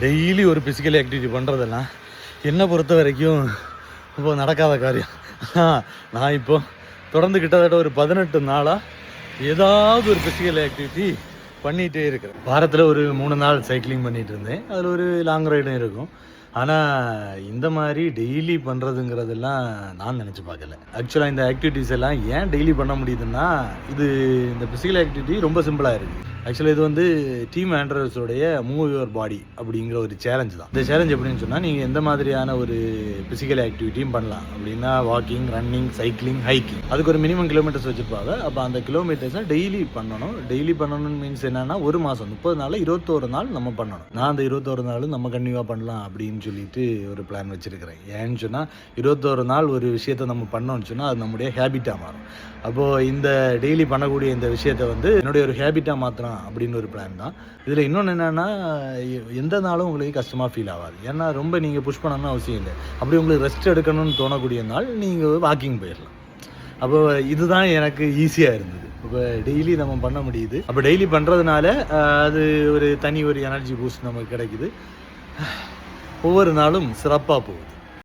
Daily ஒரு physical activity பண்ணுறதெல்லாம் என்னை பொறுத்த வரைக்கும் இப்போ நடக்காத காரியம். நான் இப்போ தொடர்ந்து கிட்டத்தட்ட ஒரு 18 நாளாக ஏதாவது ஒரு ஃபிசிக்கல் ஆக்டிவிட்டி பண்ணிகிட்டே இருக்கிறேன். வாரத்தில் ஒரு 3 நாள் சைக்கிளிங் பண்ணிகிட்டு இருந்தேன். அதில் ஒரு லாங் ரைடும் இருக்கும். ஆனால் இந்த மாதிரி டெய்லி பண்ணுறதுங்கிறதெல்லாம் நான் நினச்சி பார்க்கல. ஆக்சுவலாக இந்த ஆக்டிவிட்டீஸ் எல்லாம் ஏன் டெய்லி பண்ண முடியுதுன்னா, இந்த ஃபிசிக்கல் ஆக்டிவிட்டி ரொம்ப சிம்பிளாக இருக்குது. ஆக்சுவலாக இது வந்து டீம் ஆண்ட்ரஸோடைய மூவ் யுவர் பாடி அப்படிங்கிற ஒரு சேலஞ்சு தான். இந்த சேலஞ்ச் எப்படின்னு சொன்னால், நீங்கள் எந்த மாதிரியான ஒரு ஃபிசிக்கல் ஆக்டிவிட்டியும் பண்ணலாம். அப்படின்னா வாக்கிங், ரன்னிங், சைக்கிளிங், ஹைக்கிங், அதுக்கு ஒரு மினிமம் கிலோமீட்டர்ஸ் வச்சுருப்பாங்க. அப்போ அந்த கிலோமீட்டர்ஸை டெய்லி பண்ணணும். டெய்லி பண்ணணும்னு மீன்ஸ் என்னென்னா, ஒரு மாதம் 30 நாள் 21 நாள் நம்ம பண்ணணும். நான் அந்த 21 நாளும் நம்ம கண்டினியூவாக பண்ணலாம் அப்படின்னு சொல்லிட்டு ஒரு பிளான் வச்சுருக்கிறேன். ஏன்னு சொன்னால், 21 நாள் ஒரு விஷயத்தை நம்ம பண்ணோம்னு சொன்னால் அது நம்முடைய ஹேபிட்டாக மாறும். அப்போது இந்த டெய்லி பண்ணக்கூடிய இந்த விஷயத்தை வந்து என்னுடைய ஒரு ஹேபிட்டாக மாற்றலாம் அப்படின்னு ஒரு பிளான் தான். இதில் இன்னொன்று என்னென்னா, எந்த நாளும் உங்களுக்கு கஷ்டமாக ஃபீல் ஆகாது. ஏன்னா ரொம்ப நீங்கள் புஷ் பண்ணணும்னு அவசியம் இல்லை. அப்படி உங்களுக்கு ரெஸ்ட் எடுக்கணும்னு தோணக்கூடிய நாள் நீங்கள் வாக்கிங் போயிடலாம். அப்போ இதுதான் எனக்கு ஈஸியாக இருந்தது. இப்போ டெய்லி நம்ம பண்ண முடியுது. அப்போ டெய்லி பண்ணுறதுனால அது ஒரு தனி ஒரு எனர்ஜி பூஸ்ட் நமக்கு கிடைக்குது. ஒவ்வொரு நாளும் சிறப்பாக போகுது.